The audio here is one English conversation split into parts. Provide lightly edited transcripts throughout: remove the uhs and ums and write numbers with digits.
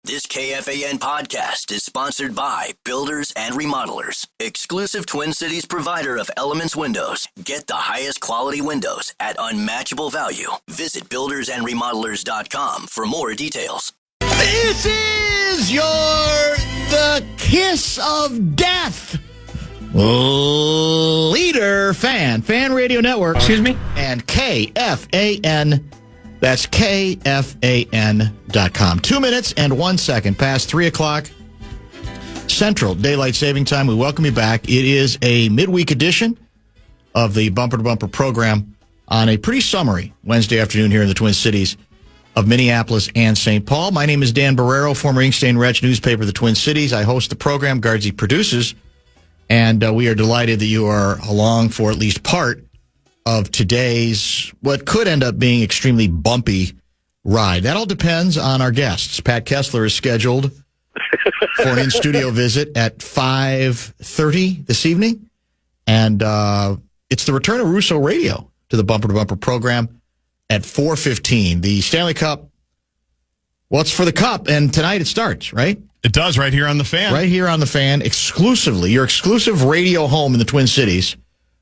This KFAN podcast is sponsored by Builders and Remodelers, exclusive Twin Cities provider of Elements Windows. Get the highest quality windows at unmatchable value. Visit buildersandremodelers.com for more details. This is the kiss of death. Leader Fan Radio Network. Excuse me? And KFAN. That's KFAN.com. 2 minutes and 1 second past 3 o'clock Central Daylight Saving Time. We welcome you back. It is a midweek edition of the Bumper to Bumper program on a pretty summery Wednesday afternoon here in the Twin Cities of Minneapolis and St. Paul. My name is Dan Barreiro, former Ink Stain Wretch newspaper of the Twin Cities. I host the program. Guardsy produces. And we are delighted that you are along for at least part of today's, what could end up being extremely bumpy ride. That all depends on our guests. Pat Kessler is scheduled for an in-studio visit at 5:30 this evening. And it's the return of Russo Radio to the Bumper to Bumper program at 4:15. The Stanley Cup, well, it's for the Cup, and tonight it starts, right? It does, right here on the Fan. Right here on the Fan, exclusively, your exclusive radio home in the Twin Cities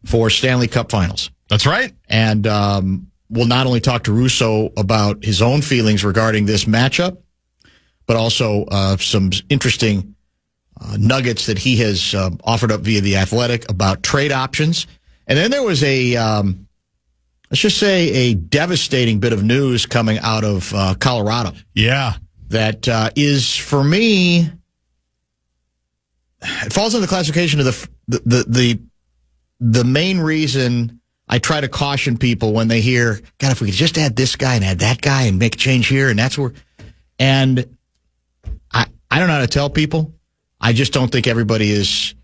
for Stanley Cup Finals. That's right. And we'll not only talk to Russo about his own feelings regarding this matchup, but also some interesting nuggets that he has offered up via The Athletic about trade options. And then there was let's just say, a devastating bit of news coming out of Colorado. Yeah. That is, for me, it falls in the classification of the main reason I try to caution people when they hear, God, if we could just add this guy and add that guy and make a change here, and that's where. And I don't know how to tell people. I just don't think everybody is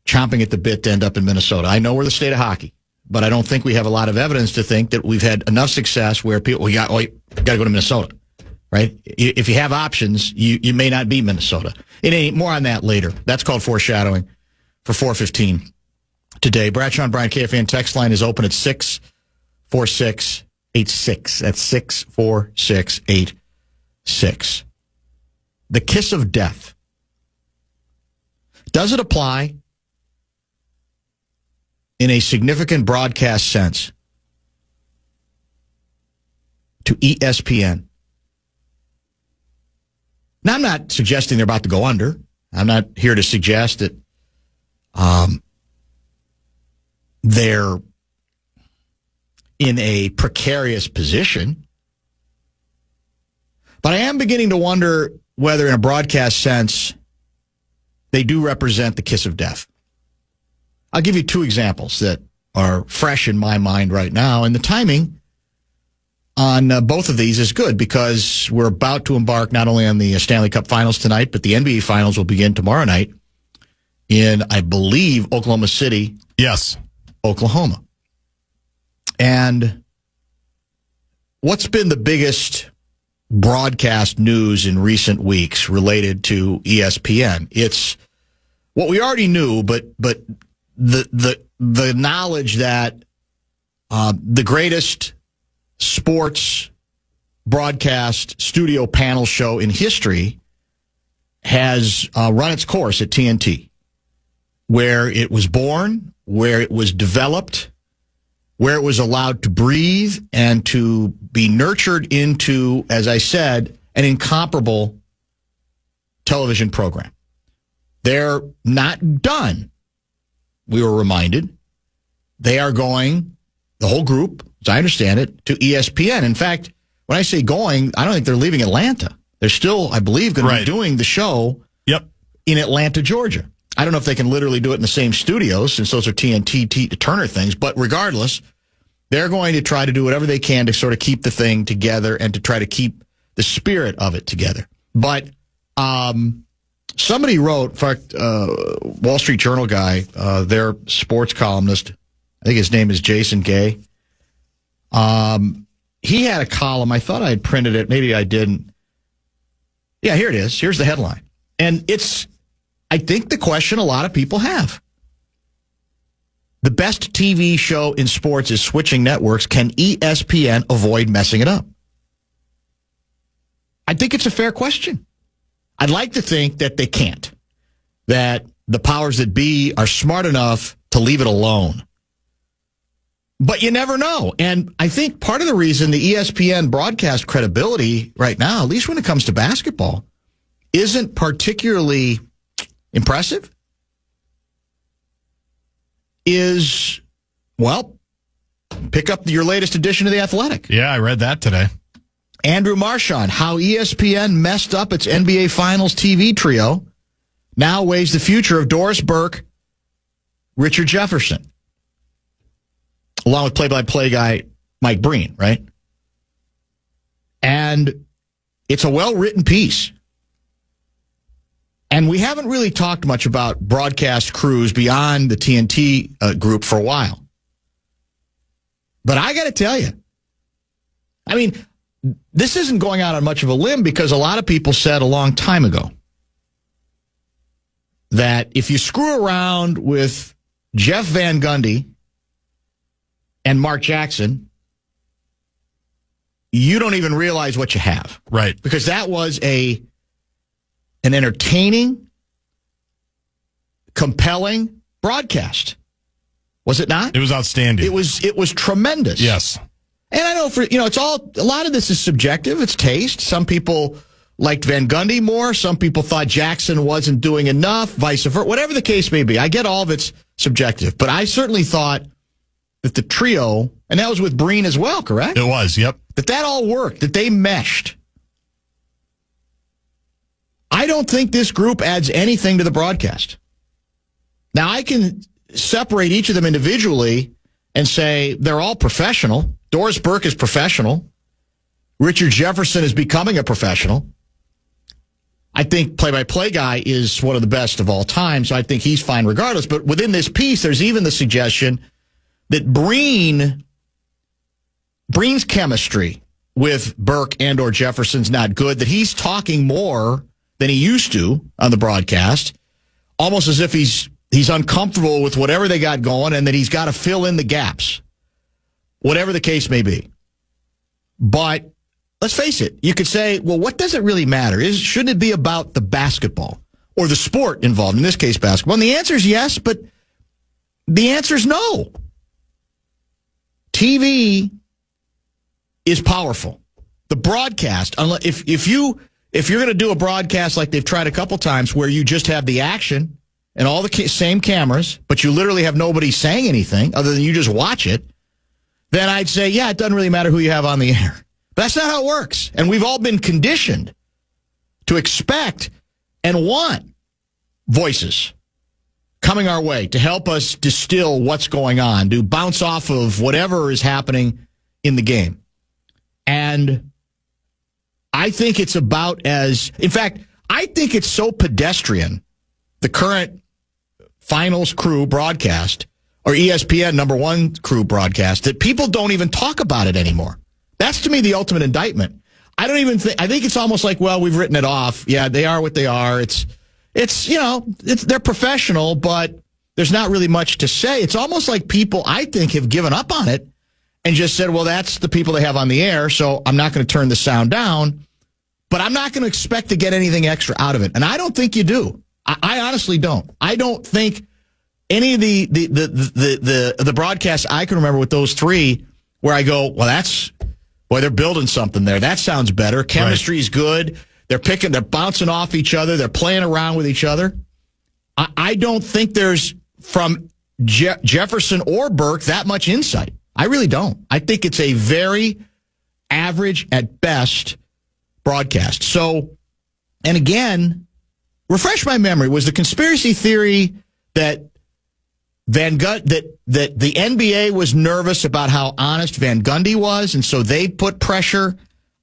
chomping at the bit to end up in Minnesota. I know we're the state of hockey, but I don't think we have a lot of evidence to think that we've had enough success where people, you got to go to Minnesota, right? If you have options, you may not be Minnesota. It ain't more on that later. That's called foreshadowing for 4:15. Today, Bradshaw and Brian KFAN text line is open at 64686. That's 64686. The kiss of death. Does it apply in a significant broadcast sense to ESPN? Now, I'm not suggesting they're about to go under. I'm not here to suggest that they're in a precarious position. But I am beginning to wonder whether, in a broadcast sense, they do represent the kiss of death. I'll give you two examples that are fresh in my mind right now, and the timing on both of these is good because we're about to embark not only on the Stanley Cup Finals tonight, but the NBA Finals will begin tomorrow night in, I believe, Oklahoma City. Yes. Oklahoma. And what's been the biggest broadcast news in recent weeks related to ESPN? It's what we already knew, but the knowledge that the greatest sports broadcast studio panel show in history has run its course at TNT, where it was born, where it was developed, where it was allowed to breathe and to be nurtured into, as I said, an incomparable television program. They're not done, we were reminded. They are going, the whole group, as I understand it, to ESPN. In fact, when I say going, I don't think they're leaving Atlanta. They're still, I believe, going to be doing the show in Atlanta, Georgia. I don't know if they can literally do it in the same studios, since those are TNT Turner things, but regardless, they're going to try to do whatever they can to sort of keep the thing together and to try to keep the spirit of it together. But somebody wrote, in fact, Wall Street Journal guy, their sports columnist, I think his name is Jason Gay, he had a column. I thought I had printed it. Maybe I didn't. Yeah, here it is. Here's the headline. And it's, I think, the question a lot of people have. The best TV show in sports is switching networks. Can ESPN avoid messing it up? I think it's a fair question. I'd like to think that they can't, that the powers that be are smart enough to leave it alone. But you never know. And I think part of the reason the ESPN broadcast credibility right now, at least when it comes to basketball, isn't particularly impressive is, well, pick up your latest edition of The Athletic. Yeah, I read that today. Andrew Marchand, how ESPN messed up its NBA Finals TV trio, now weighs the future of Doris Burke, Richard Jefferson, along with play-by-play guy Mike Breen, right? And it's a well-written piece. And we haven't really talked much about broadcast crews beyond the TNT group for a while. But I got to tell you, I mean, this isn't going out on much of a limb because a lot of people said a long time ago that if you screw around with Jeff Van Gundy and Mark Jackson, you don't even realize what you have. Right. Because that was an entertaining, compelling broadcast. Was it not? It was outstanding. It was tremendous. Yes. And I know it's all, a lot of this is subjective. It's taste. Some people liked Van Gundy more. Some people thought Jackson wasn't doing enough, vice versa. Whatever the case may be. I get all of it's subjective. But I certainly thought that the trio, and that was with Breen as well, correct? It was, yep. That all worked, that they meshed. I don't think this group adds anything to the broadcast. Now, I can separate each of them individually and say they're all professional. Doris Burke is professional. Richard Jefferson is becoming a professional. I think play-by-play guy is one of the best of all time, so I think he's fine regardless. But within this piece, there's even the suggestion that Breen's chemistry with Burke and or Jefferson's not good, that he's talking more than he used to on the broadcast, almost as if he's uncomfortable with whatever they got going and that he's got to fill in the gaps, whatever the case may be. But let's face it, you could say, well, what does it really matter? Shouldn't it be about the basketball or the sport involved, in this case basketball? And the answer is yes, but the answer is no. TV is powerful. The broadcast, if you're going to do a broadcast like they've tried a couple times where you just have the action and all the same cameras, but you literally have nobody saying anything other than you just watch it, then I'd say, yeah, it doesn't really matter who you have on the air. But that's not how it works. And we've all been conditioned to expect and want voices coming our way to help us distill what's going on, to bounce off of whatever is happening in the game. And I think it's about in fact, I think it's so pedestrian, the current finals crew broadcast, or ESPN number one crew broadcast, that people don't even talk about it anymore. That's, to me, the ultimate indictment. I think it's almost like, well, we've written it off. Yeah, they are what they are. They're professional, but there's not really much to say. It's almost like people, I think, have given up on it and just said, well, that's the people they have on the air, so I'm not going to turn the sound down, but I'm not going to expect to get anything extra out of it. And I don't think you do. I honestly don't. I don't think any of the broadcasts I can remember with those three where I go, well, they're building something there. That sounds better. Chemistry's good. They're bouncing off each other. They're playing around with each other. I don't think there's, from Jefferson or Burke, that much insight. I really don't. I think it's a very average at best broadcast. So, and again, refresh my memory. Was the conspiracy theory that that the NBA was nervous about how honest Van Gundy was, and so they put pressure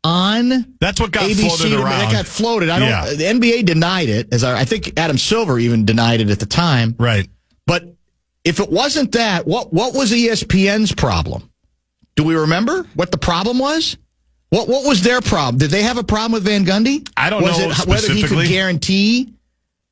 on? That's what got ABC floated around. That got floated. The NBA denied it, I think Adam Silver even denied it at the time. Right. But if it wasn't that, what was ESPN's problem? Do we remember what the problem was? What was their problem? Did they have a problem with Van Gundy? I don't know specifically. Whether he could guarantee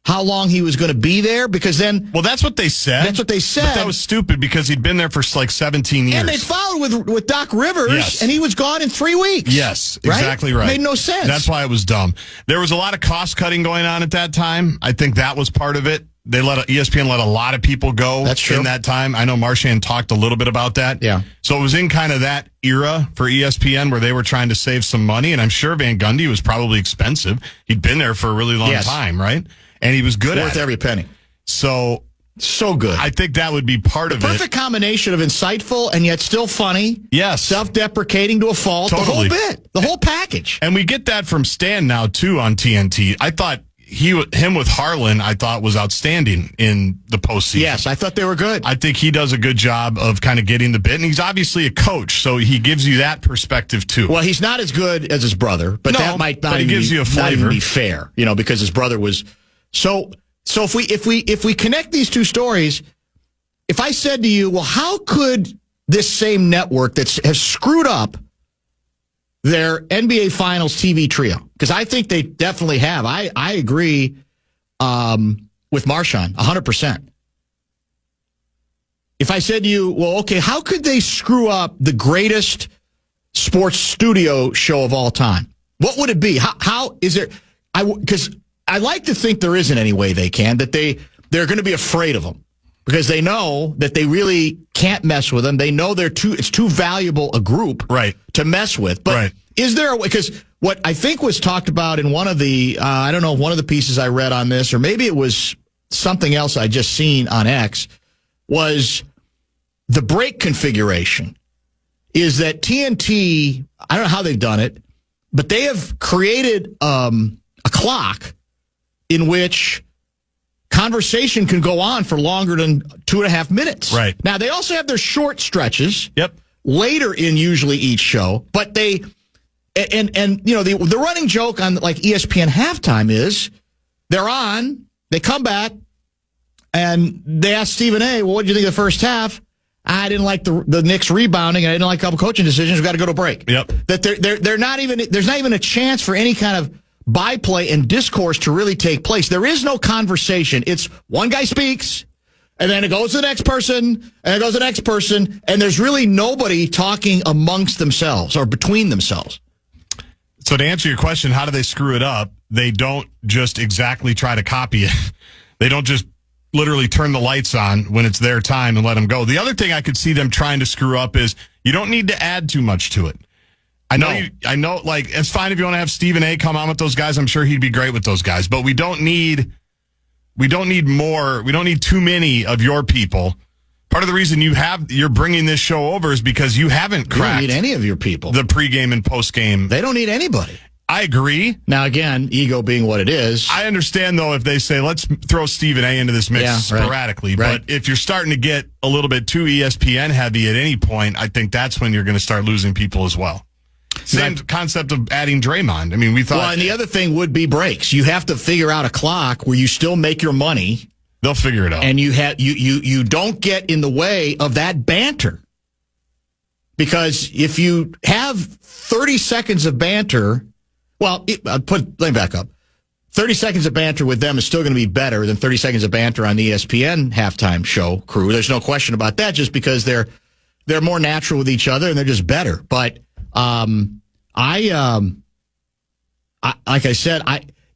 how long he was going to be there, because then... Well, that's what they said. That's what they said. But that was stupid because he'd been there for like 17 years. And they followed with Doc Rivers, yes. and he was gone in 3 weeks. Yes, exactly right. Made no sense. That's why it was dumb. There was a lot of cost cutting going on at that time. I think that was part of it. ESPN let a lot of people go in that time. I know Marchand talked a little bit about that. Yeah. So it was in kind of that era for ESPN where they were trying to save some money, and I'm sure Van Gundy was probably expensive. He'd been there for a really long time, right? And he was good at it. Worth every penny. So good. I think that would be part of it. Perfect combination of insightful and yet still funny. Yes. Self-deprecating to a fault. Totally. The whole bit. The whole package. And we get that from Stan now, too, on TNT. I thought him with Harlan, I thought was outstanding in the postseason. Yes, I thought they were good. I think he does a good job of kind of getting the bit, and he's obviously a coach, so he gives you that perspective too. Well, he's not as good as his brother, but that might not even be fair, because his brother was so. If we connect these two stories, if I said to you, well, how could this same network that has screwed up their NBA Finals TV trio, because I think they definitely have. I agree with Marchand 100%. If I said to you, well, okay, how could they screw up the greatest sports studio show of all time? What would it be? How is there? Because I like to think there isn't any way they can, that they're going to be afraid of them because they know that they really can't mess with them. They know it's too valuable a group to mess with. But is there a way? Because what I think was talked about in one of the, I don't know, one of the pieces I read on this, or maybe it was something else I just seen on X, was the break configuration. Is that TNT, I don't know how they've done it, but they have created a clock in which conversation can go on for longer than 2.5 minutes. Right. Now, they also have their short stretches. Yep. Later in usually each show, but they, the running joke on like ESPN halftime is they're on, they come back, and they ask Stephen A., well, what did you think of the first half? I didn't like the Knicks rebounding, and I didn't like a couple coaching decisions. We've got to go to break. Yep. That they're not even, there's not even a chance for any kind of byplay and discourse to really take place. There is no conversation. It's one guy speaks, and then it goes to the next person, and it goes to the next person, and there's really nobody talking amongst themselves or between themselves. So to answer your question, how do they screw it up? They don't just exactly try to copy it. They don't just literally turn the lights on when it's their time and let them go. The other thing I could see them trying to screw up is you don't need to add too much to it. I know, like, it's fine if you want to have Stephen A. come on with those guys. I'm sure he'd be great with those guys. But we don't need more. We don't need too many of your people. Part of the reason you're bringing this show over is because you haven't cracked. You don't need any of your people. The pregame and postgame. They don't need anybody. I agree. Now, again, ego being what it is. I understand, though, if they say, let's throw Stephen A. into this mix sporadically. Right. But if you're starting to get a little bit too ESPN heavy at any point, I think that's when you're going to start losing people as well. Same concept of adding Draymond. I mean, we thought. Well, and the other thing would be breaks. You have to figure out a clock where you still make your money. They'll figure it out. And you don't get in the way of that banter. Because if you have 30 seconds of banter, let me back up. 30 seconds of banter with them is still going to be better than 30 seconds of banter on the ESPN halftime show crew. There's no question about that, just because they're more natural with each other and they're just better. But like I said,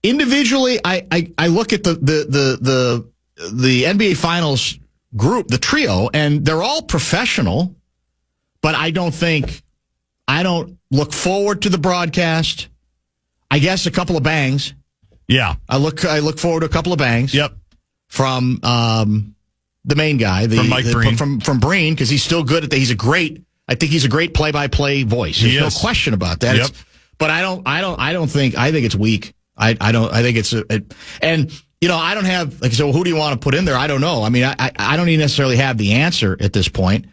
individually I look at the NBA Finals group, the trio, and they're all professional, but I don't look forward to the broadcast. I guess a couple of bangs. Yeah. I look forward to a couple of bangs. Yep. From the main guy, from Mike Breen. From Breen, because he's still good at that. I think he's a great play-by-play voice. There's no question about that. Yep. But I think it's weak. I think it's and I don't have, like, so who do you want to put in there? I don't know. I mean, I don't even necessarily have the answer at this point.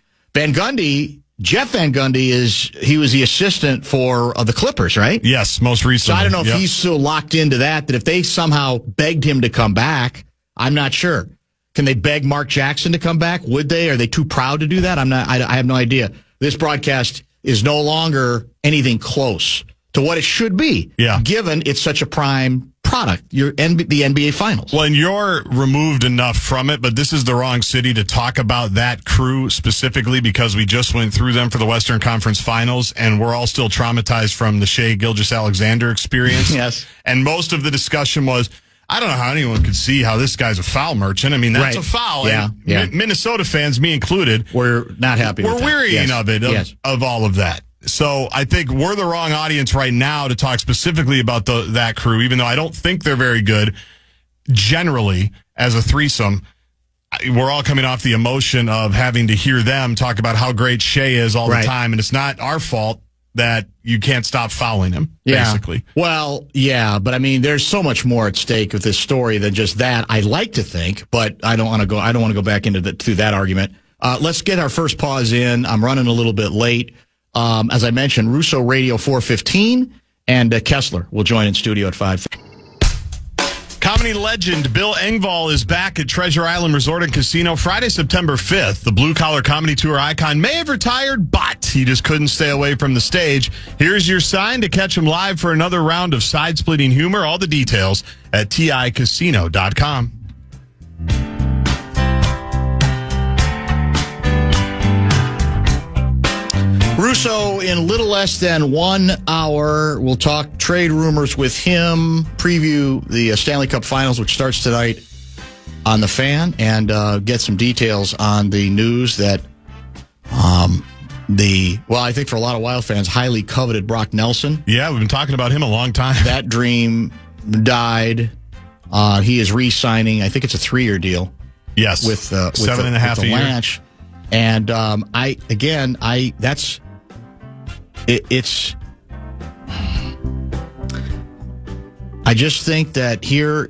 Jeff Van Gundy he was the assistant for the Clippers, right? Yes, most recently. So I don't know if he's so locked into that if they somehow begged him to come back, I'm not sure. Can they beg Mark Jackson to come back? Would they? Are they too proud to do that? I have no idea. This broadcast is no longer anything close to what it should be, given it's such a prime product, the NBA Finals. Well, and you're removed enough from it, but this is the wrong city to talk about that crew specifically because we just went through them for the Western Conference Finals, and we're all still traumatized from the Shai Gilgeous-Alexander experience. Yes. And most of the discussion was, I don't know how anyone could see how this guy's a foul merchant. I mean, that's a foul. Yeah, and Minnesota fans, me included, we're not happy with that. We're wearying of it, of all of that. So I think we're the wrong audience right now to talk specifically about that crew, even though I don't think they're very good generally as a threesome. We're all coming off the emotion of having to hear them talk about how great Shai is all the time, and it's not our fault that you can't stop fouling him, basically. Well, yeah, but I mean, there's so much more at stake with this story than just that. I like to think, but I don't want to go back into that argument. Let's get our first pause in. I'm running a little bit late. As I mentioned, Russo Radio 4:15, and Kessler will join in studio at 5. Comedy legend Bill Engvall is back at Treasure Island Resort and Casino Friday, September 5th. The blue-collar comedy tour icon may have retired, but he just couldn't stay away from the stage. Here's your sign to catch him live for another round of side-splitting humor. All the details at TICasino.com. Russo in little less than 1 hour. We'll talk trade rumors with him, preview the Stanley Cup Finals, which starts tonight on the Fan, and get some details on the news that I think for a lot of Wild fans, highly coveted Brock Nelson. Yeah, we've been talking about him a long time. That dream died. He is re-signing. I think it's a 3-year deal. Yes, with 7.5 a year. And I just think that here,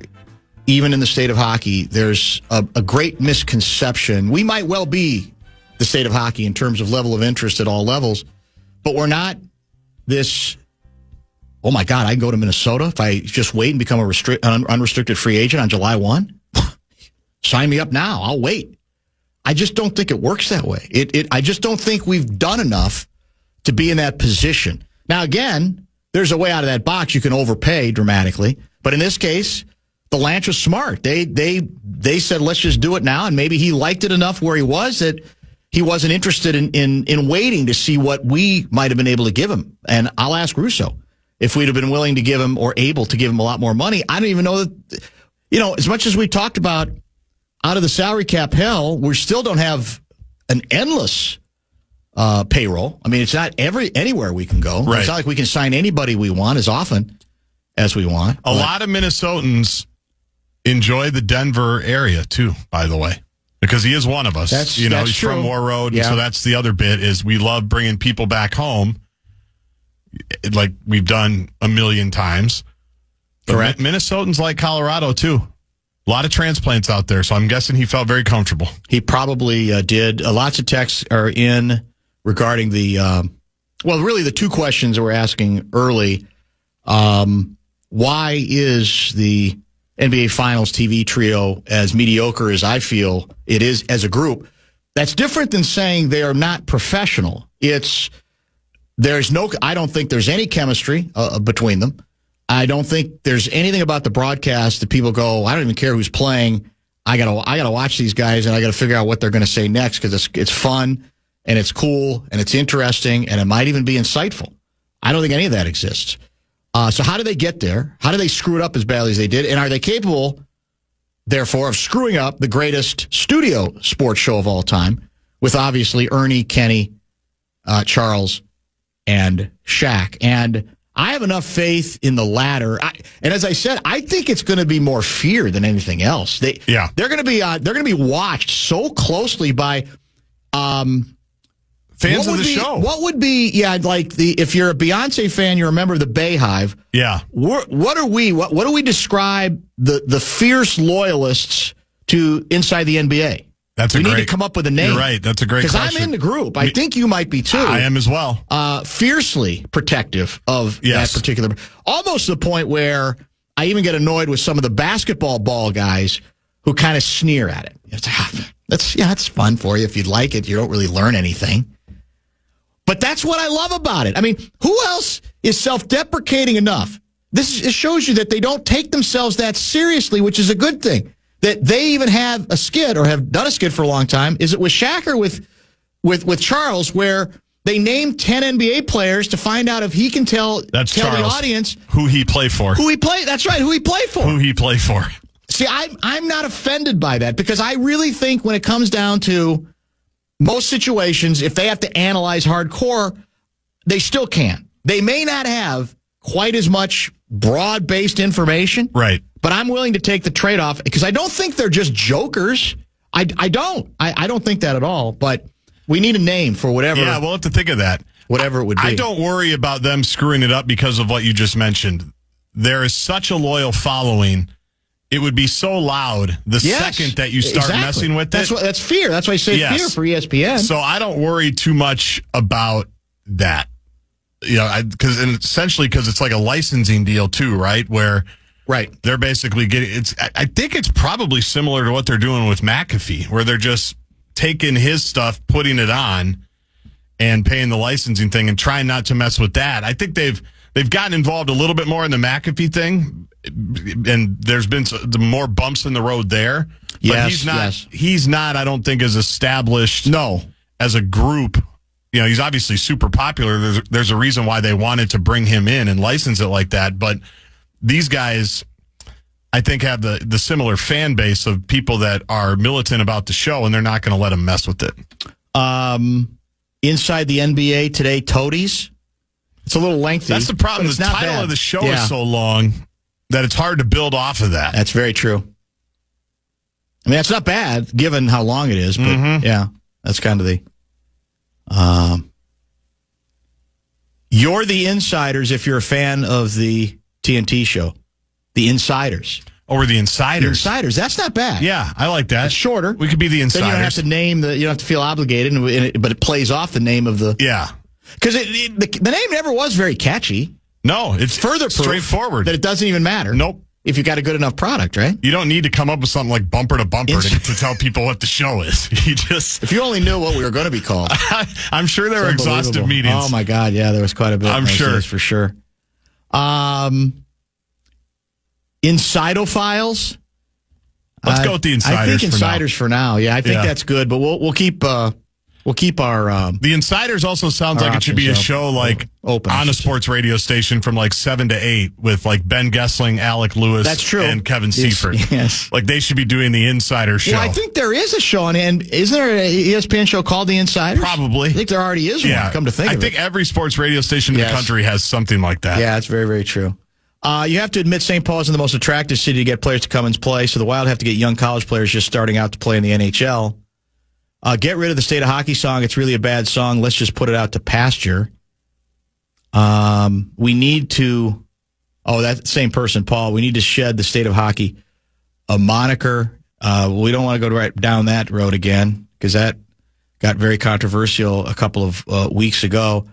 even in the state of hockey, there's a great misconception. We might well be the state of hockey in terms of level of interest at all levels, but we're not this, oh my God, I can go to Minnesota if I just wait and become an unrestricted free agent on July 1? Sign me up now. I'll wait. I just don't think it works that way. I just don't think we've done enough to be in that position. Now, again, there's a way out of that box. You can overpay dramatically. But in this case, the Lanch was smart. They said, let's just do it now. And maybe he liked it enough where he was that he wasn't interested in waiting to see what we might have been able to give him. And I'll ask Russo if we'd have been willing to give him or able to give him a lot more money. I don't even know that, as much as we talked about out of the salary cap hell, we still don't have an endless payroll. I mean, it's not anywhere we can go. Right. It's not like we can sign anybody we want as often as we want. A lot of Minnesotans enjoy the Denver area too, by the way, because he is one of us. That's he's true. from Moore Road, and so that's the other bit is we love bringing people back home, like we've done a million times. Correct. Minnesotans like Colorado too. A lot of transplants out there, so I'm guessing he felt very comfortable. He probably did. Lots of texts are in regarding really the two questions that we're asking early. Why is the NBA Finals TV trio as mediocre as I feel it is as a group? That's different than saying they are not professional. I don't think there's any chemistry between them. I don't think there's anything about the broadcast that people go, I don't even care who's playing. I gotta watch these guys and I gotta figure out what they're going to say next because it's fun and it's cool and it's interesting and it might even be insightful. I don't think any of that exists. So how do they get there? How do they screw it up as badly as they did? And are they capable, therefore, of screwing up the greatest studio sports show of all time with obviously Ernie, Kenny, Charles, and Shaq? And I have enough faith in the latter. And as I said, I think it's going to be more fear than anything else. They're going to be watched so closely by fans of the show. What would be if you're a Beyonce fan, you're a member of the Bay Hive. Yeah. What do we describe the fierce loyalists to inside the NBA? We need to come up with a name. You're right. That's a great question. Because I'm in the group. I think you might be too. I am as well. Fiercely protective of that particular. Almost to the point where I even get annoyed with some of the basketball ball guys who kind of sneer at it. That's fun for you if you'd like it. You don't really learn anything. But that's what I love about it. I mean, who else? is self-deprecating enough. It shows you that they don't take themselves that seriously, which is a good thing. That they even have a skit or have done a skit for a long time. Is it with Shaq or with Charles, where they name 10 NBA players to find out if he can tell the audience who he played for. That's right, who he played for. Who he played for. See, I'm not offended by that because I really think when it comes down to most situations, if they have to analyze hardcore, they still can. They may not have quite as much broad-based information. Right. But I'm willing to take the trade-off because I don't think they're just jokers. I don't think that at all. But we need a name for whatever. Yeah, we'll have to think of that. Whatever it would be. I don't worry about them screwing it up because of what you just mentioned. There is such a loyal following. It would be so loud the second that you start messing with it. That's fear. That's why I say fear for ESPN. So I don't worry too much about that. Because it's like a licensing deal too, right? Where they're basically getting I think it's probably similar to what they're doing with McAfee, where they're just taking his stuff, putting it on, and paying the licensing thing and trying not to mess with that. I think they've gotten involved a little bit more in the McAfee thing, and there's been more bumps in the road there. But he's not, I don't think, as established as a group. He's obviously super popular. There's a reason why they wanted to bring him in and license it like that. But these guys, I think, have the similar fan base of people that are militant about the show, and they're not going to let them mess with it. Inside the NBA today, Toadies. It's a little lengthy. That's the problem. The title of the show is so long that it's hard to build off of that. That's very true. I mean, that's not bad, given how long it is. But, that's kind of the... You're the Insiders if you're a fan of the TNT show. The Insiders. Or the Insiders. The Insiders. That's not bad. Yeah, I like that. It's shorter. We could be the Insiders. Then you don't have to name you don't have to feel obligated, but it plays off the name of the... Yeah. Because the name never was very catchy. No, it's further straightforward. That it doesn't even matter. Nope. If you got a good enough product, right? You don't need to come up with something like bumper to bumper to tell people what the show is. If you only knew what we were going to be called. I'm sure there were exhaustive meetings. Oh my God, yeah, there was quite a bit. I'm sure. For sure. Insidophiles. Let's go with the Insiders. I think Insiders for now. Yeah, I think that's good, but we'll keep our. The Insiders also sounds like it should be a show like open on a sports radio station from like 7 to 8 with like Ben Gessling, Alec Lewis, that's true, and Kevin Seifert. Yes, like they should be doing the Insider show. Well, I think there is a show on, and isn't there an ESPN show called The Insiders? Probably. I think there already is one. Come to think of it, I think every sports radio station in the country has something like that. Yeah, it's very, very true. You have to admit St. Paul isn't the most attractive city to get players to come and play, so the Wild have to get young college players just starting out to play in the NHL. Get rid of the State of Hockey song. It's really a bad song. Let's just put it out to pasture. We need to... Oh, that same person, Paul. We need to shed the State of Hockey a moniker. We don't want to go right down that road again because that got very controversial a couple of weeks ago.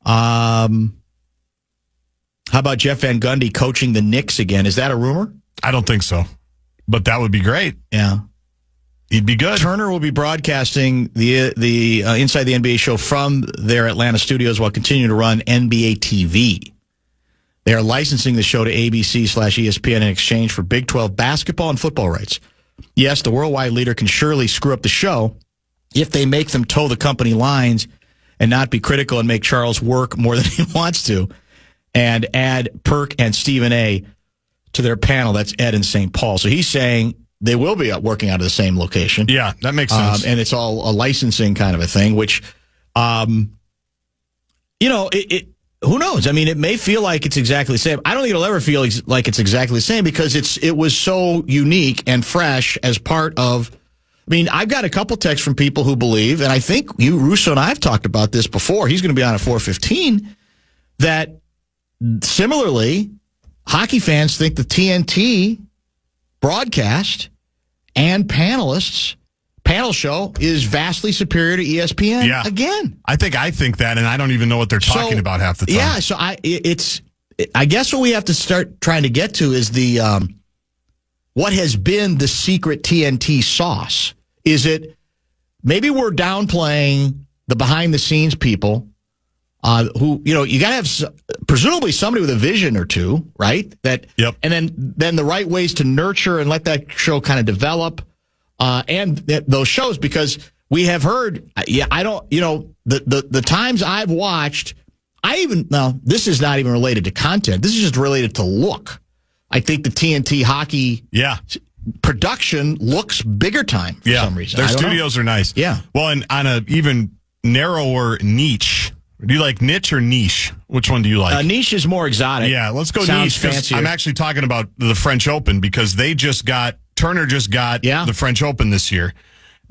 How about Jeff Van Gundy coaching the Knicks again? Is that a rumor? I don't think so, but that would be great. Yeah. He'd be good. Turner will be broadcasting the Inside the NBA show from their Atlanta studios while continuing to run NBA TV. They are licensing the show to ABC/ESPN in exchange for Big 12 basketball and football rights. Yes, the worldwide leader can surely screw up the show if they make them toe the company lines and not be critical and make Charles work more than he wants to and add Perk and Stephen A. to their panel. That's Ed in St. Paul. So he's saying they will be working out of the same location. Yeah, that makes sense. And it's all a licensing kind of a thing, which, who knows? I mean, it may feel like it's exactly the same. I don't think it'll ever feel like it's exactly the same because it was so unique and fresh as part of. I mean, I've got a couple texts from people who believe, and I think you, Russo, and I have talked about this before. He's going to be on at 4:15. That similarly, hockey fans think the TNT broadcast and panel show is vastly superior to ESPN. Yeah. Again, I think that, and I don't even know what they're talking about half the time. Yeah, so I guess what we have to start trying to get to is the what has been the secret TNT sauce. Is it maybe we're downplaying the behind the scenes people who, you got to have presumably somebody with a vision or two, right? Yep. And then the right ways to nurture and let that show kind of develop, and those shows, because we have heard, the times I've watched, this is not even related to content. This is just related to look. I think the TNT hockey production looks bigger time for some reason. Their studios are nice. Yeah. Well, and on a even narrower niche. Do you like niche or niche? Which one do you like? Niche is more exotic. Yeah, let's go Sounds niche. Fancier. I'm actually talking about the French Open because Turner just got the French Open this year.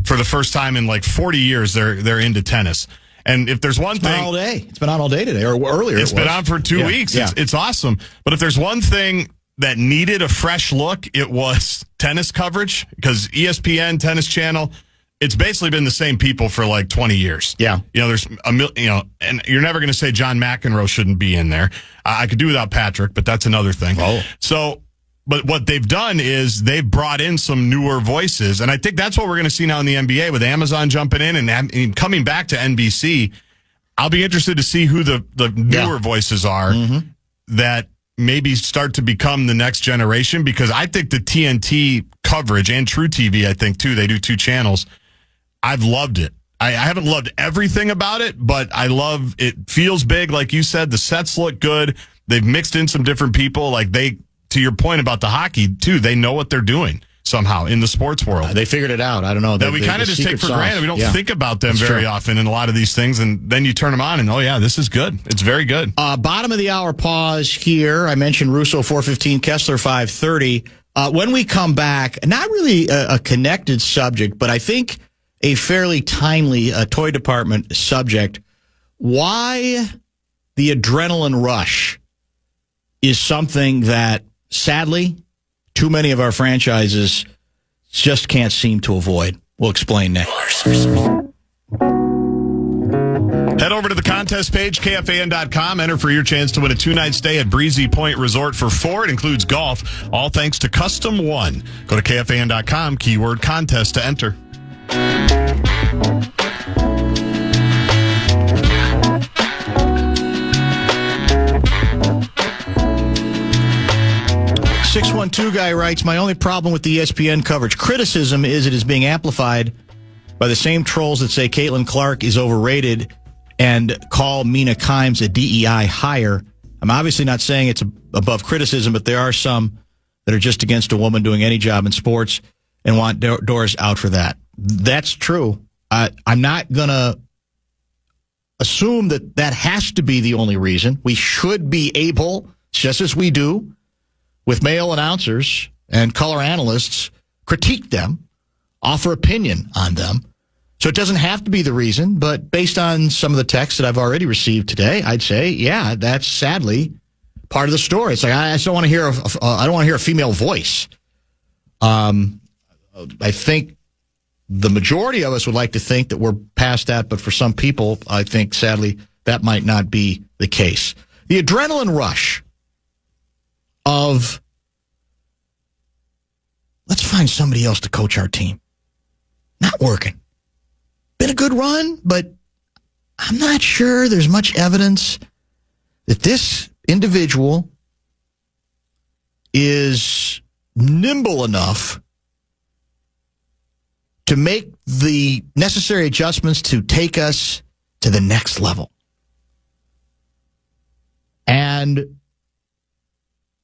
For the first time in like 40 years, they're into tennis. And if there's one thing... all day. It's been on all day today, or earlier. It's been on for 2 weeks. Yeah. It's awesome. But if there's one thing that needed a fresh look, it was tennis coverage, because ESPN, Tennis Channel, it's basically been the same people for like 20 years. Yeah. There's and you're never going to say John McEnroe shouldn't be in there. I could do without Patrick, but that's another thing. Oh. So, but what they've done is they've brought in some newer voices. And I think that's what we're going to see now in the NBA with Amazon jumping in and coming back to NBC. I'll be interested to see who the newer voices are that maybe start to become the next generation, because I think the TNT coverage and True TV, I think too, they do 2 channels. I've loved it. I haven't loved everything about it, but I love it. Feels big, like you said. The sets look good. They've mixed in some different people. Like to your point about the hockey too, they know what they're doing somehow in the sports world. They figured it out. I don't know. That we kind of just take for granted. We don't think about them That's very true. often in a lot of these things, and then you turn them on and, this is good. It's very good. Bottom of the hour pause here. I mentioned Russo 4:15, Kessler 5:30. When we come back, not really a connected subject, but I think a fairly timely toy department subject. Why the adrenaline rush is something that, sadly, too many of our franchises just can't seem to avoid. We'll explain next. Head over to the contest page, KFAN.com. Enter for your chance to win a 2-night stay at Breezy Point Resort for 4. It includes golf, all thanks to Custom One. Go to KFAN.com, keyword contest to enter. 612 guy writes, my only problem with the ESPN coverage criticism is it is being amplified by the same trolls that say Caitlin Clark is overrated and call Mina Kimes a DEI hire. I'm obviously not saying it's above criticism, but there are some that are just against a woman doing any job in sports and want doors out for that. That's true. I'm not going to assume that has to be the only reason. We should be able, just as we do with male announcers and color analysts, critique them, offer opinion on them. So it doesn't have to be the reason, but based on some of the texts that I've already received today, I'd say, yeah, that's sadly part of the story. It's like, I just don't want to hear I don't want to hear a female voice. I think the majority of us would like to think that we're past that, but for some people, I think sadly that might not be the case. The adrenaline rush of, let's find somebody else to coach our team. Not working. Been a good run, but I'm not sure there's much evidence that this individual is nimble enough to make the necessary adjustments to take us to the next level. And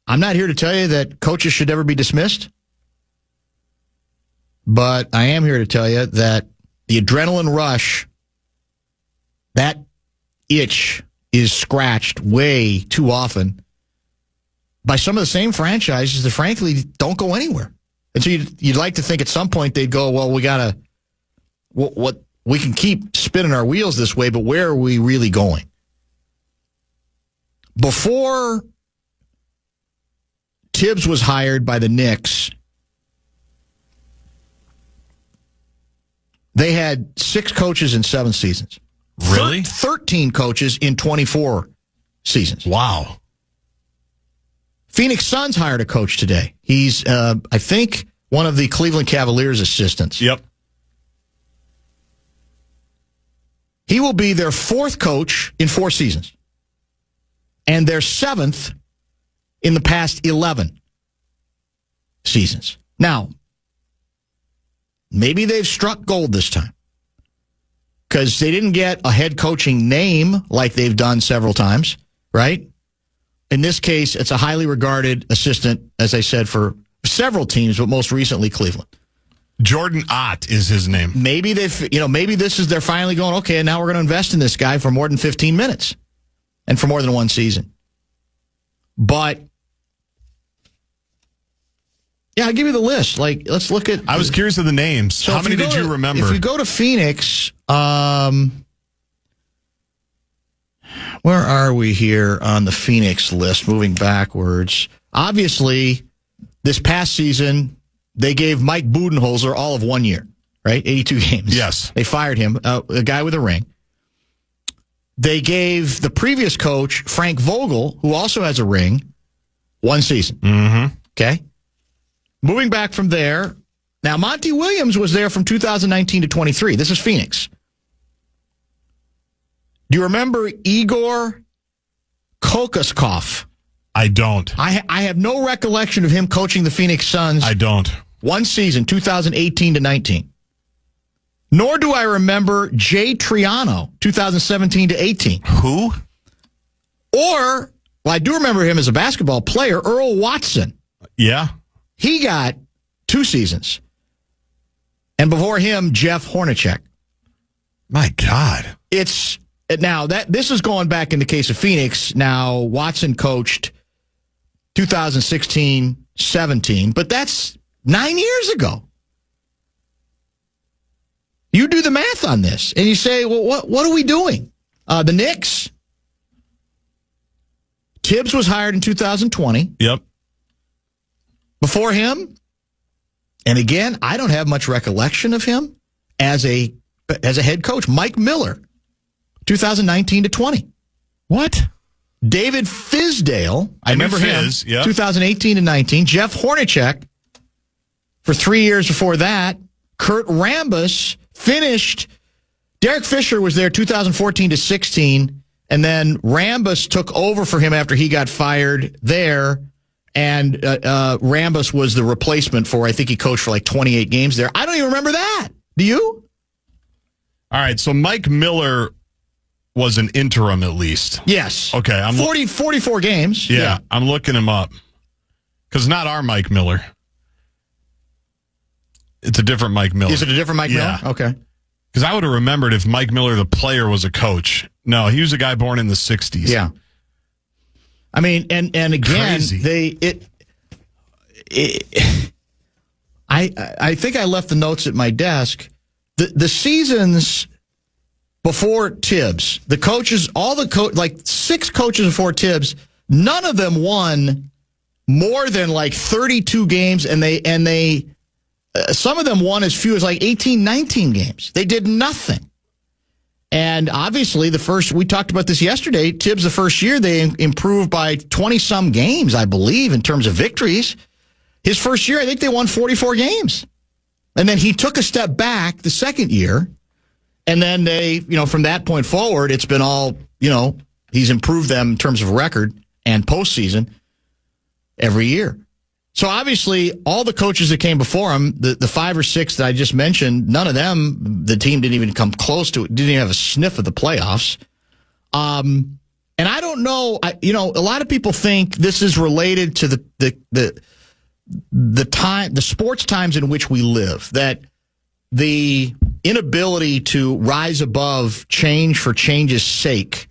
I'm not here to tell you that coaches should never be dismissed, but I am here to tell you that the adrenaline rush, that itch is scratched way too often by some of the same franchises that frankly don't go anywhere. And so you'd like to think at some point they'd go, well, we can keep spinning our wheels this way, but where are we really going? Before Tibbs was hired by the Knicks, they had 6 coaches in 7 seasons. Really? 13 coaches in 24 seasons. Wow. Phoenix Suns hired a coach today. He's, I think, one of the Cleveland Cavaliers assistants. Yep. He will be their 4th coach in 4 seasons and their 7th in the past 11 seasons. Now, maybe they've struck gold this time because they didn't get a head coaching name like they've done several times, right? In this case, it's a highly regarded assistant, as I said, for several teams, but most recently Cleveland. Jordan Ott is his name. Maybe they're finally going, okay, now we're going to invest in this guy for more than 15 minutes and for more than 1 season. But yeah, I'll give you the list. Like, let's look at. I was curious of the names. So how many did you remember? If you go to Phoenix, where are we here on the Phoenix list? Moving backwards. Obviously, this past season, they gave Mike Budenholzer all of 1 year, right? 82 games. Yes. They fired him, a guy with a ring. They gave the previous coach, Frank Vogel, who also has a ring, 1 season. Mm-hmm. Okay? Moving back from there, now Monty Williams was there from 2019 to 23. This is Phoenix. Do you remember Igor Kokoskov? I don't. I have no recollection of him coaching the Phoenix Suns. I don't. 1 season, 2018 to 19. Nor do I remember Jay Triano, 2017 to 18. Who? Or, well, I do remember him as a basketball player, Earl Watson. Yeah. He got 2 seasons. And before him, Jeff Hornacek. My God. This is going back in the case of Phoenix. Now, Watson coached 2016-17, but that's 9 years ago. You do the math on this, and you say, well, what are we doing? The Knicks, Tibbs was hired in 2020. Yep. Before him, and again, I don't have much recollection of him as a head coach. Mike Miller, 2019 to 20. What? David Fizdale, I remember him, yeah. 2018 to 19. Jeff Hornacek, for 3 years before that. Kurt Rambis finished. Derek Fisher was there 2014 to 16, and then Rambis took over for him after he got fired there, and Rambis was the replacement for, I think he coached for like 28 games there. I don't even remember that. Do you? All right, so Mike Miller was an interim at least. Yes. Okay. 44 games. Yeah, I'm looking him up. Because not our Mike Miller. It's a different Mike Miller. Is it a different Mike Miller? Okay. Because I would have remembered if Mike Miller, the player, was a coach. No, he was a guy born in the 60s. Yeah. I mean, and again, crazy. I think I left the notes at my desk. The seasons before Tibbs, the coaches, like 6 coaches before Tibbs, none of them won more than like 32 games, and they some of them won as few as like 18, 19 games. They did nothing. And obviously, we talked about this yesterday, Tibbs, the first year, they improved by 20-some games, I believe, in terms of victories. His first year, I think they won 44 games. And then he took a step back the second year. And then they, from that point forward, it's been all, he's improved them in terms of record and postseason every year. So obviously, all the coaches that came before him, the 5 or 6 that I just mentioned, none of them, the team didn't even come close to it, didn't even have a sniff of the playoffs. And I don't know, a lot of people think this is related to the sports times in which we live, that the inability to rise above change for change's sake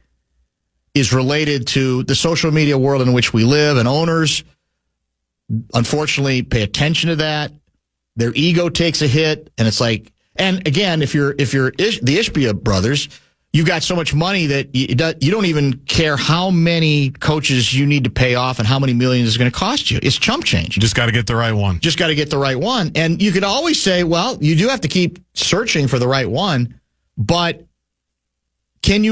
is related to the social media world in which we live, and owners unfortunately pay attention to that. Their ego takes a hit, and it's like, and again, if you're the Ishbia brothers, you've got so much money that you don't even care how many coaches you need to pay off and how many millions it's going to cost you. It's chump change. You just got to get the right one. Just got to get the right one. And you could always say, well, you do have to keep searching for the right one, but can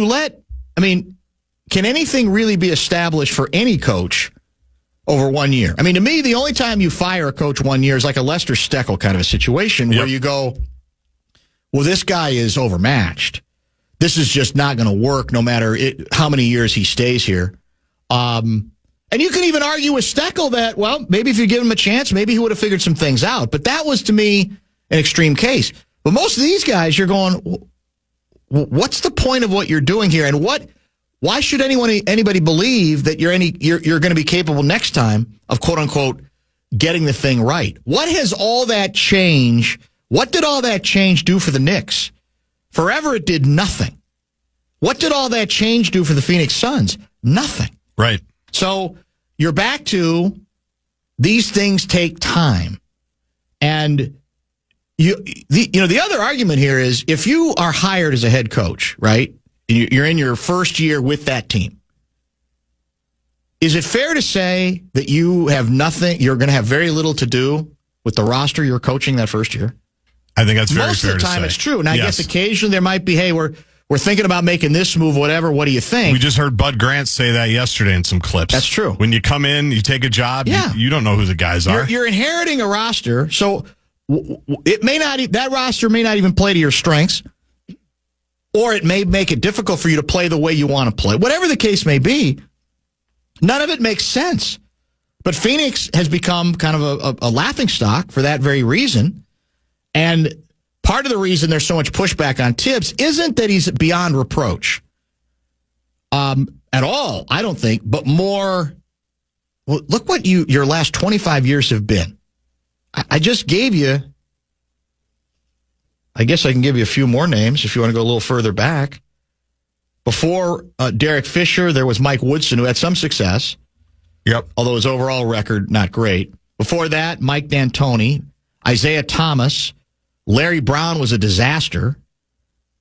anything really be established for any coach over 1 year? I mean, to me, the only time you fire a coach 1 year is like a Lester Steckel kind of a situation where you go, well, this guy is overmatched. this is just not going to work no matter how many years he stays here. And you can even argue with Steckel that, well, maybe if you give him a chance, maybe he would have figured some things out. But that was, to me, an extreme case. But most of these guys, you're going, what's the point of what you're doing here? And why should anybody believe that you're going to be capable next time of, quote unquote, getting the thing right? What has all that change? What did all that change do for the Knicks? Forever, it did nothing. What did all that change do for the Phoenix Suns? Nothing. Right. So you're back to these things take time. And the other argument here is if you are hired as a head coach, right? You're in your first year with that team. Is it fair to say that you have nothing, you're going to have very little to do with the roster you're coaching that first year? I think that's very Most fair of the time to say. it's true. Now, I guess occasionally there might be, hey, we're thinking about making this move, whatever. What do you think? We just heard Bud Grant say that yesterday in some clips. That's true. When you come in, you take a job, Yeah. you don't know who the guys are. You're inheriting a roster, so that roster may not even play to your strengths, or it may make it difficult for you to play the way you want to play. Whatever the case may be, none of it makes sense. But Phoenix has become kind of a laughingstock for that very reason. And part of the reason there's so much pushback on Tibbs isn't that he's beyond reproach at all, I don't think, but more, well, look what your last 25 years have been. I just gave you, I guess I can give you a few more names if you want to go a little further back. Before Derek Fisher, there was Mike Woodson, who had some success. Yep. Although his overall record, not great. Before that, Mike D'Antoni, Isaiah Thomas, Larry Brown was a disaster.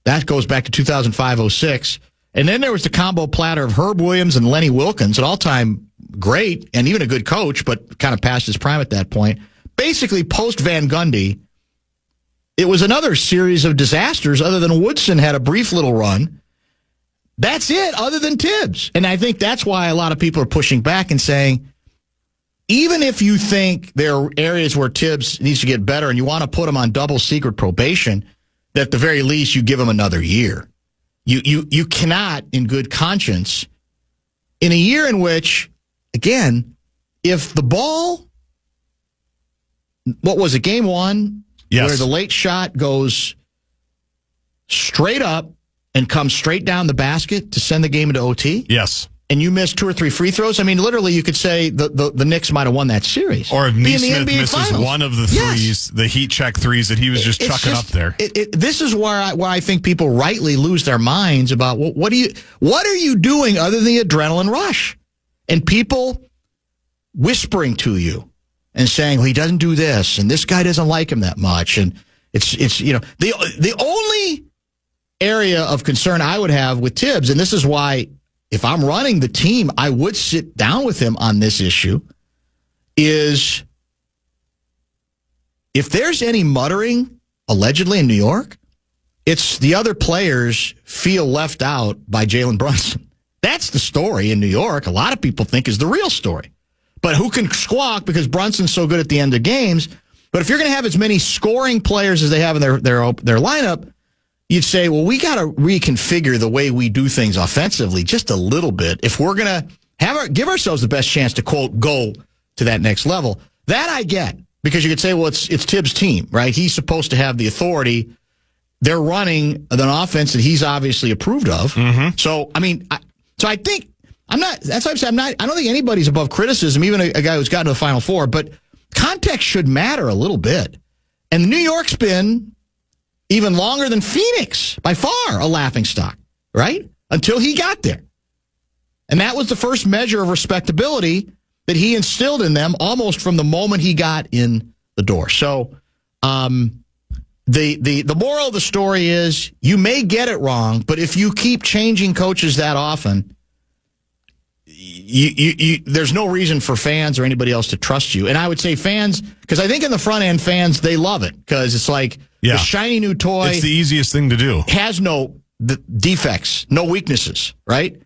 That goes back to 2005-06. And then there was the combo platter of Herb Williams and Lenny Wilkins, an all-time great and even a good coach, but kind of past his prime at that point. Basically, post Van Gundy, it was another series of disasters other than Woodson had a brief little run. That's it, other than Tibbs. And I think that's why a lot of people are pushing back and saying, even if you think there are areas where Tibbs needs to get better and you want to put him on double secret probation, that at the very least you give him another year. You cannot, in good conscience, in a year in which, again, if the ball, what was it, game one? Yes. Where the late shot goes straight up and comes straight down the basket to send the game into OT? Yes. And you missed 2 or 3 free throws? I mean, literally, you could say the Knicks might have won that series. Or if Neesmith misses Finals. one of the threes, the heat check threes that he was just chucking up there. This is where I think people rightly lose their minds about what are you doing other than the adrenaline rush? And people whispering to you and saying, well, he doesn't do this, and this guy doesn't like him that much. And it's the only area of concern I would have with Tibbs, and this is why if I'm running the team, I would sit down with him on this issue, is if there's any muttering, allegedly in New York, it's the other players feel left out by Jalen Brunson. That's the story in New York. A lot of people think is the real story. But who can squawk because Brunson's so good at the end of games? But if you're going to have as many scoring players as they have in their lineup, you'd say, well, we got to reconfigure the way we do things offensively just a little bit if we're going to give ourselves the best chance to, quote, go to that next level. That I get, because you could say, well, it's Tibbs' team, right? He's supposed to have the authority. They're running an offense that he's obviously approved of. Mm-hmm. So, I mean, I think that's why I'm saying I don't think anybody's above criticism, even a guy who's gotten to the Final Four, but context should matter a little bit. And New York's been even longer than Phoenix, by far, a laughingstock, right? Until he got there. And that was the first measure of respectability that he instilled in them almost from the moment he got in the door. So the moral of the story is you may get it wrong, but if you keep changing coaches that often, there's no reason for fans or anybody else to trust you. And I would say fans, because I think in the front end, fans, they love it because it's like the shiny new toy. It's the easiest thing to do. Has no defects, no weaknesses, right?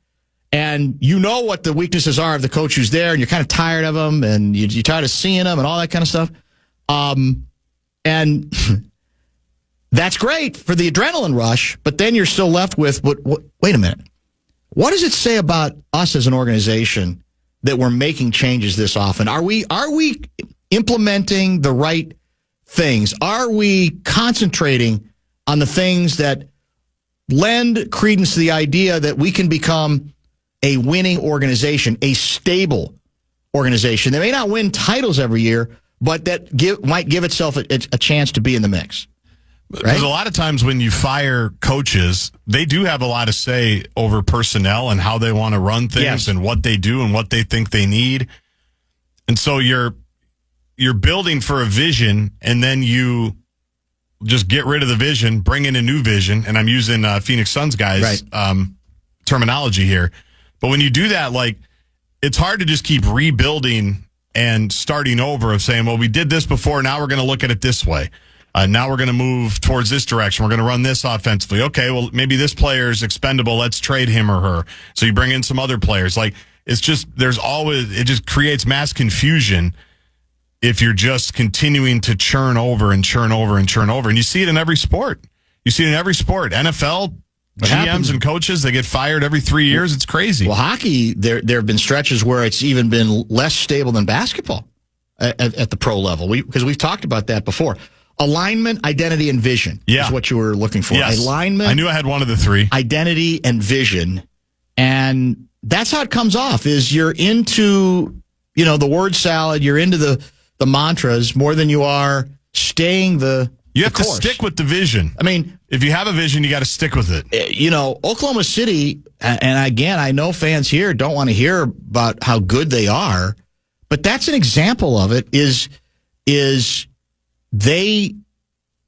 And you know what the weaknesses are of the coach who's there, and you're kind of tired of them, and you're tired of seeing them and all that kind of stuff. And That's great for the adrenaline rush, but then you're still left with, wait a minute. What does it say about us as an organization that we're making changes this often? Are we implementing the right things? Are we concentrating on the things that lend credence to the idea that we can become a winning organization, a stable organization that may not win titles every year, but that might give itself a chance to be in the mix? Right? Because a lot of times when you fire coaches, they do have a lot of say over personnel and how they want to run things and what they do and what they think they need. And so you're building for a vision, and then you just get rid of the vision, bring in a new vision. And I'm using Phoenix Suns guys' terminology here. But when you do that, like, it's hard to just keep rebuilding and starting over of saying, well, we did this before, now we're going to look at it this way. Now we're going to move towards this direction. We're going to run this offensively. Okay, well, maybe this player is expendable. Let's trade him or her. So you bring in some other players. Like, it's just, it just creates mass confusion if you're just continuing to churn over and churn over and churn over. And you see it in every sport. NFL, GMs and coaches, they get fired every 3 years. It's crazy. Well, hockey, there have been stretches where it's even been less stable than basketball at the pro level. Because we've talked about that before. Alignment, identity, and vision is what you were looking for. Yes. Alignment. I knew I had one of the three. Identity and vision. And that's how it comes off, is you're into, the word salad, you're into the mantras more than you are staying You have course. to stick with the vision. I mean, if you have a vision, you got to stick with it. Oklahoma City, and again, I know fans here don't want to hear about how good they are, but that's an example of it, it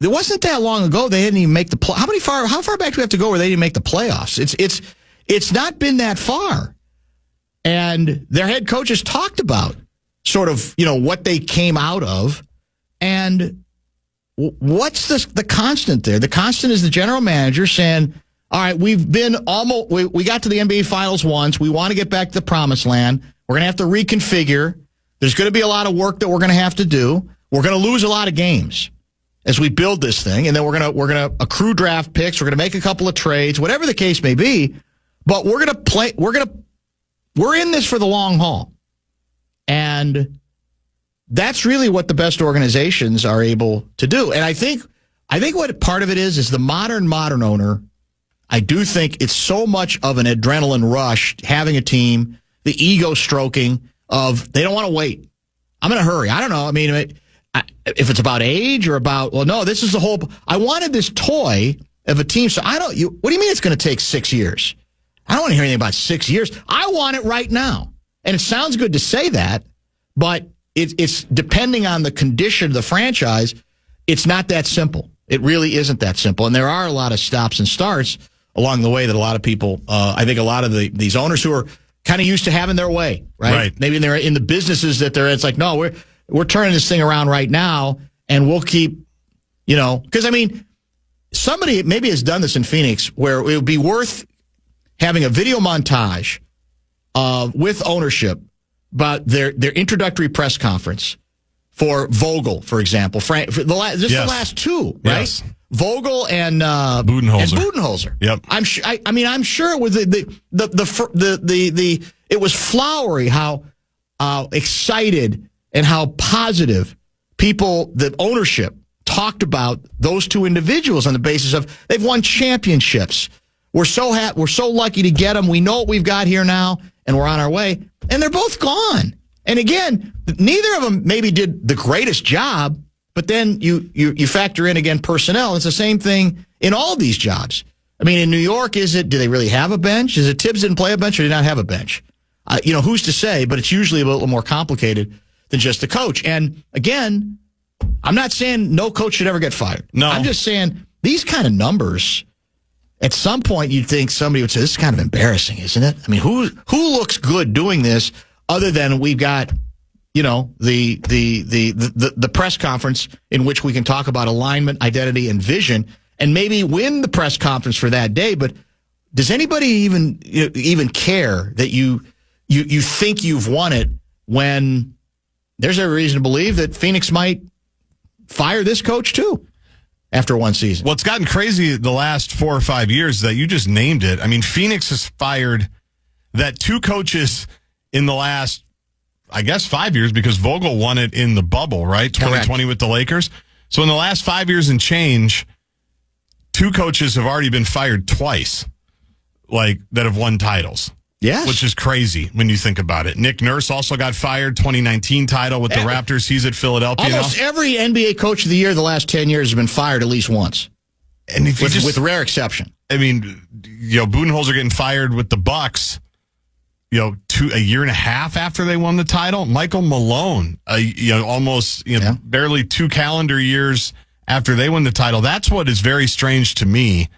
wasn't that long ago they didn't even make the play. How far back do we have to go where they didn't make the playoffs? It's not been that far. And their head coaches talked about sort of, what they came out of. And what's the constant there? The constant is the general manager saying, all right, we got to the NBA Finals once. We want to get back to the promised land. We're going to have to reconfigure. There's going to be a lot of work that we're going to have to do. We're going to lose a lot of games as we build this thing, and then we're going to accrue draft picks. We're going to make a couple of trades, whatever the case may be. But we're going to play. We're in this for the long haul, and that's really what the best organizations are able to do. And I think what part of it is the modern owner. I do think it's so much of an adrenaline rush having a team, the ego stroking of they don't want to wait. I'm in a hurry. I don't know. I mean, if it's about age or about, well, no, this is the whole, I wanted this toy of a team. So what do you mean it's going to take 6 years? I don't want to hear anything about 6 years. I want it right now. And it sounds good to say that, but it's depending on the condition of the franchise. It's not that simple. It really isn't that simple. And there are a lot of stops and starts along the way that a lot of people, I think a lot of these owners who are kind of used to having their way, right? Maybe they're in the businesses that they're in. It's like, no, we're turning this thing around right now, and we'll keep, because I mean, somebody maybe has done this in Phoenix where it would be worth having a video montage with ownership about their introductory press conference for Vogel, for example. The last two, right? Yes. Vogel and Budenholzer. Yep. I'm sure it was it was flowery how excited and how positive the ownership talked about those two individuals on the basis of they've won championships. We're so lucky to get them. We know what we've got here now, and we're on our way. And they're both gone. And again, neither of them maybe did the greatest job. But then you factor in, again, personnel. It's the same thing in all of these jobs. I mean, in New York, do they really have a bench? Is it Tibbs didn't play a bench or did not have a bench? Who's to say? But it's usually a little more complicated than just the coach. And again, I'm not saying no coach should ever get fired. No. I'm just saying these kind of numbers, at some point you'd think somebody would say, this is kind of embarrassing, isn't it? I mean, who looks good doing this other than we've got the press conference in which we can talk about alignment, identity, and vision, and maybe win the press conference for that day. But does anybody even care that you think you've won it when there's every reason to believe that Phoenix might fire this coach too? after one season. What's gotten crazy the last 4 or 5 years is that you just named it. I mean, Phoenix has fired that 2 coaches in the last, I guess, 5 years, because Vogel won it in the bubble, right? 2020 with the Lakers. So in the last 5 years and change, 2 coaches have already been fired twice, like, that have won titles. Yes. Which is crazy when you think about it. Nick Nurse also got fired, 2019 title with the Raptors. He's at Philadelphia Almost now. every NBA coach of the year the last 10 years has been fired at least once. And if with rare exception. I mean, Budenholzer getting fired with the Bucks, a year and a half after they won the title. Michael Malone, almost barely 2 calendar years after they won the title. That's what is very strange to me.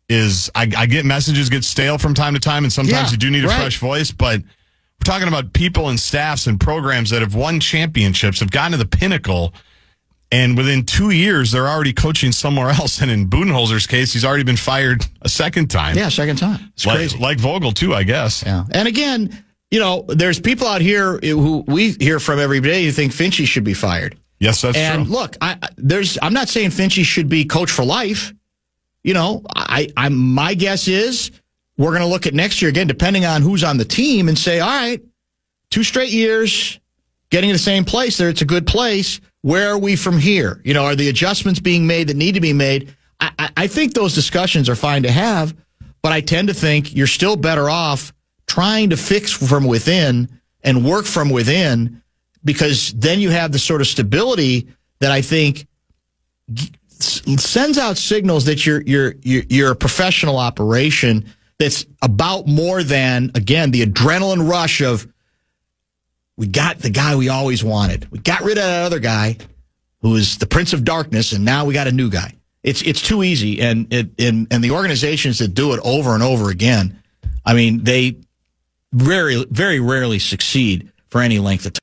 Is I get messages get stale from time to time, and sometimes you do need a fresh voice, but we're talking about people and staffs and programs that have won championships, have gotten to the pinnacle, and within 2 years, they're already coaching somewhere else. And in Budenholzer's case, he's already been fired a second time. Yeah, second time. It's crazy. Like Vogel, too, I guess. Yeah. And again, there's people out here who we hear from every day who think Finchie should be fired. Yes, that's true. And look, I'm not saying Finchie should be coach for life. My guess is we're going to look at next year again, depending on who's on the team, and say, all right, 2 straight years, getting to the same place there. It's a good place. Where are we from here? Are the adjustments being made that need to be made? I think those discussions are fine to have, but I tend to think you're still better off trying to fix from within and work from within, because then you have the sort of stability that I think sends out signals that you're a professional operation that's about more than, again, the adrenaline rush of, we got the guy we always wanted. We got rid of that other guy who was the Prince of Darkness, and now we got a new guy. It's too easy, and the organizations that do it over and over again, I mean, they very, very rarely succeed for any length of time.